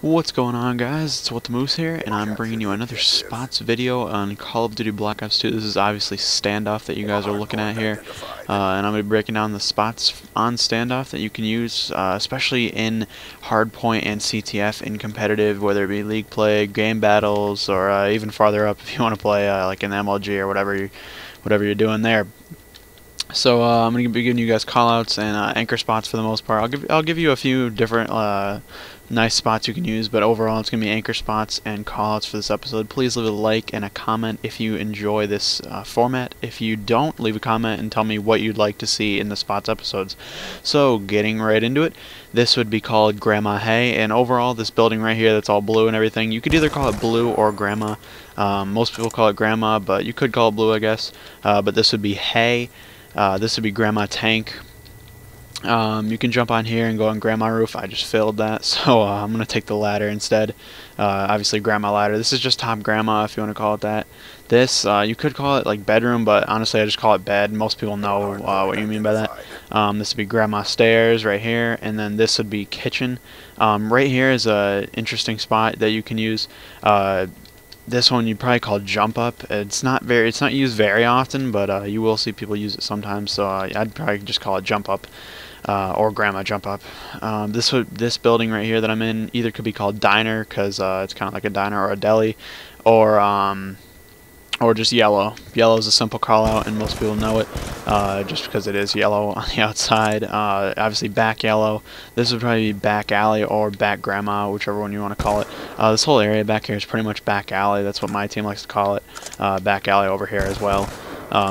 What's going on, guys? It's What the Moose here, and I'm bringing you another spots video on Call of Duty Black Ops 2. This is obviously Standoff that you guys are looking at here, and I'm going to be breaking down the spots on Standoff that you can use, especially in Hardpoint and CTF in competitive, whether it be League play, Gamebattles, or even farther up if you want to play like in MLG or whatever you're doing there. So I'm going to be giving you guys callouts and anchor spots for the most part. I'll give you a few different nice spots you can use, but overall it's going to be anchor spots and callouts for this episode. Please leave a like and a comment if you enjoy this format. If you don't, leave a comment and tell me what you'd like to see in the spots episodes. So getting right into it, this would be called Grandma Hay, and overall this building right here that's all blue and everything, you could either call it blue or Grandma. Most people call it Grandma, but you could call it blue, I guess. But this would be Hay. This would be Grandma Tank. You can jump on here and go on Grandma Roof. I just failed that, so I'm going to take the ladder instead. Obviously Grandma Ladder. This is just Top Grandma if you want to call it that. This, you could call it like Bedroom, but honestly I just call it Bed. Most people know what you mean by that. This would be Grandma Stairs right here, and then this would be Kitchen. Right here is a interesting spot that you can use. This one you probably call Jump Up. It's not used very often, but you will see people use it sometimes. So I'd probably just call it Jump Up, or Grandma Jump Up. This building right here that I'm in either could be called Diner, because it's kind of like a diner or a deli, or just Yellow. Yellow is a simple call out, and most people know it just because it is yellow on the outside. Obviously Back Yellow. This would probably be Back Alley or Back Grandma, whichever one you want to call it. This whole area back here is pretty much Back Alley. That's what my team likes to call it. Back Alley over here as well.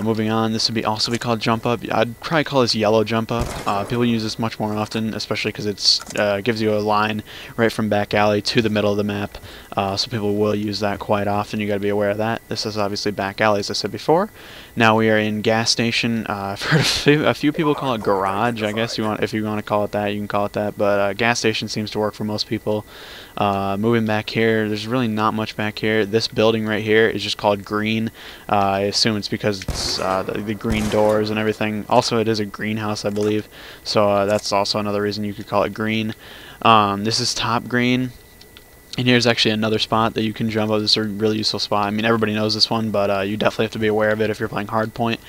Moving on, this would also be called Jump Up. I'd probably call this Yellow Jump Up. People use this much more often, especially because it gives you a line right from Back Alley to the middle of the map. So people will use that quite often. You got to be aware of that. This is obviously Back Alley, as I said before. Now we are in Gas Station. I've heard a few people call it Garage. I guess if you want to call it that, you can call it that. But Gas Station seems to work for most people. Moving back here, there's really not much back here. This building right here is just called Green. I assume it's because it's the green doors and everything. Also, it is a greenhouse, I believe. So that's also another reason you could call it Green. This is Top Green. And here's actually another spot that you can jump up. This is a really useful spot. I mean, everybody knows this one, but you definitely have to be aware of it if you're playing Hardpoint.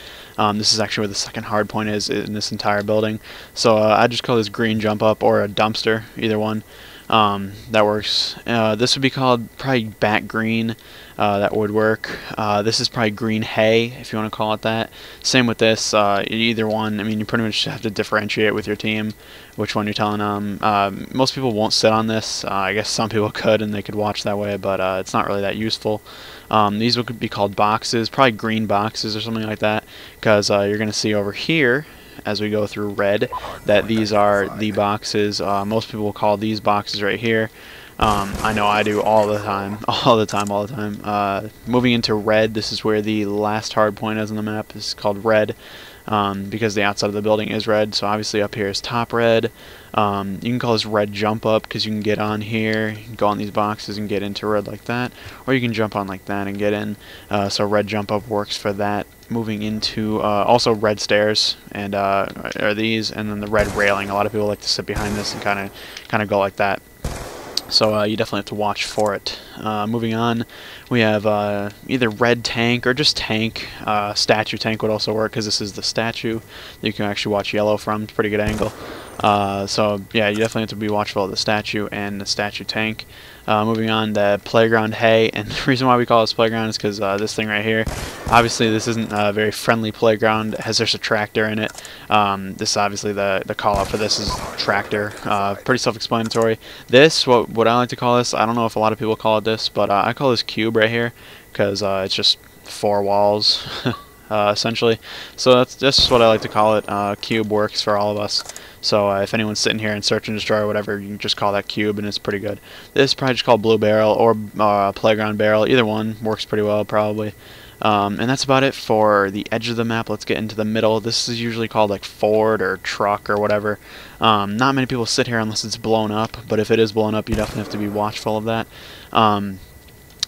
This is actually where the second Hardpoint is in this entire building. So I just call this Green Jump Up or a Dumpster, either one. That works. This would be called probably Back Green. That would work. This is probably Green Hay, if you want to call it that. Same with this. Either one. I mean, you pretty much have to differentiate with your team which one you're telling them. Most people won't sit on this. I guess some people could, and they could watch that way, but it's not really that useful. These would be called boxes, probably green boxes or something like that, because you're going to see over here, as we go through red, that these are the boxes. Most people will call these boxes right here. I know I do all the time. Moving into red, this is where the last hard point is on the map. This is called red because the outside of the building is red. So obviously up here is top red. You can call this red jump up because you can get on here, you can go on these boxes and get into red like that, or you can jump on like that and get in. So red jump up works for that. Moving into also red stairs and are these, and then the red railing. A lot of people like to sit behind this and kind of go like that. So you definitely have to watch for it. Moving on, we have either red tank or just tank. Statue tank would also work because this is the statue that you can actually watch yellow from. It's a pretty good angle. So yeah, you definitely have to be watchful of the statue and the statue tank. Moving on, the playground hay, and the reason why we call this playground is because this thing right here, obviously this isn't a very friendly playground, as there's a tractor in it. This obviously the call out for this is tractor. Pretty self-explanatory. This, what I like to call this, I don't know if a lot of people call it this, but I call this cube right here because it's just 4 walls essentially. So that's just what I like to call it. Cube works for all of us. So if anyone's sitting here in Search and Destroy or whatever, you can just call that cube and it's pretty good. This is probably just called Blue Barrel or Playground Barrel. Either one works pretty well probably. And that's about it for the edge of the map. Let's get into the middle. This is usually called like Ford or Truck or whatever. Not many people sit here unless it's blown up, but if it is blown up, you definitely have to be watchful of that.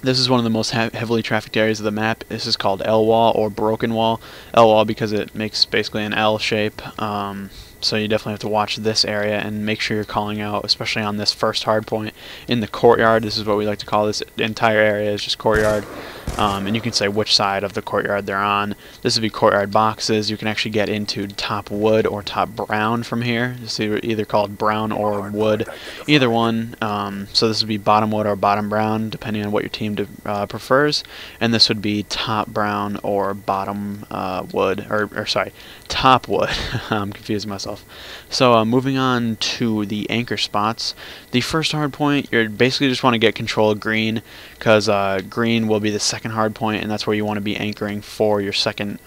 This is one of the most heavily trafficked areas of the map. This is called L wall or broken wall. L wall because it makes basically an L shape. So you definitely have to watch this area and make sure you're calling out, especially on this first hard point in the courtyard. This is what we like to call this entire area, is just courtyard. And you can say which side of the courtyard they're on. This would be courtyard boxes. You can actually get into top wood or top brown from here. It's either called brown or wood, either one. So this would be bottom wood or bottom brown, depending on what your team prefers. And this would be top brown or bottom wood, or sorry, top wood. I'm confusing myself. So moving on to the anchor spots. The first hard point, you basically just want to get control of green, because green will be the second hard point, and that's where you want to be anchoring for your second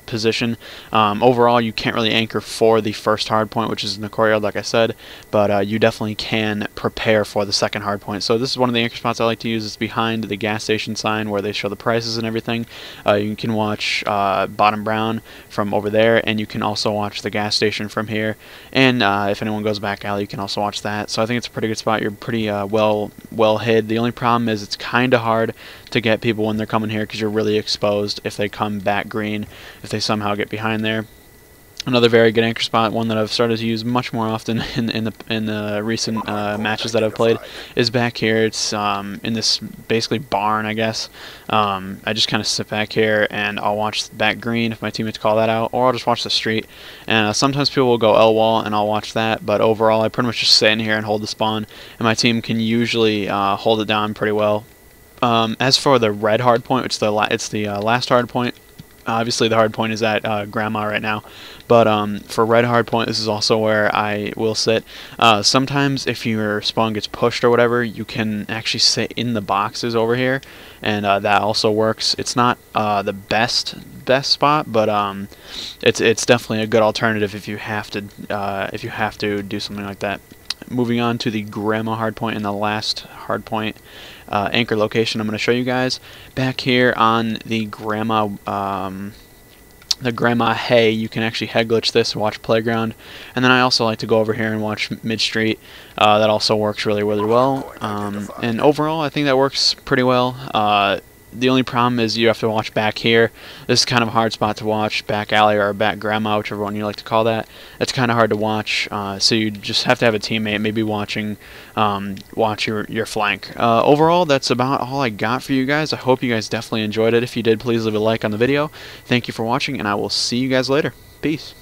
position. Overall, you can't really anchor for the first hard point, which is in the courtyard, like I said, but you definitely can prepare for the second hard point. So this is one of the anchor spots I like to use. It's behind the gas station sign where they show the prices and everything. You can watch bottom brown from over there, and you can also watch the gas station from here. And if anyone goes back alley, you can also watch that. So I think it's a pretty good spot. You're pretty well hid. The only problem is it's kind of hard to get people when they're coming here, because you're really exposed if they come back green, if they somehow get behind there. Another very good anchor spot, one that I've started to use much more often in the recent matches that I've played, is back here. It's in this basically barn, I guess. I just kind of sit back here and I'll watch back green if my teammates call that out, or I'll just watch the street. And sometimes people will go L wall and I'll watch that, but overall I pretty much just sit in here and hold the spawn, and my team can usually hold it down pretty well. As for the red hard point, which it's the last hard point, obviously the hard point is at Grandma right now, but for red hard point, this is also where I will sit. Sometimes if your spawn gets pushed or whatever, you can actually sit in the boxes over here, and that also works. It's not the best spot, but it's definitely a good alternative if you have to do something like that. Moving on to the Grandma hardpoint and the last hardpoint anchor location I'm going to show you guys. Back here on the Grandma hay, you can actually head glitch this and watch playground. And then I also like to go over here and watch mid street. That also works really well. And overall, I think that works pretty well. The only problem is you have to watch back here. This is kind of a hard spot to watch, back alley or back grandma, whichever one you like to call that. It's kind of hard to watch, so you just have to have a teammate maybe watch your flank. Overall, that's about all I got for you guys. I hope you guys definitely enjoyed it. If you did, please leave a like on the video. Thank you for watching, and I will see you guys later. Peace.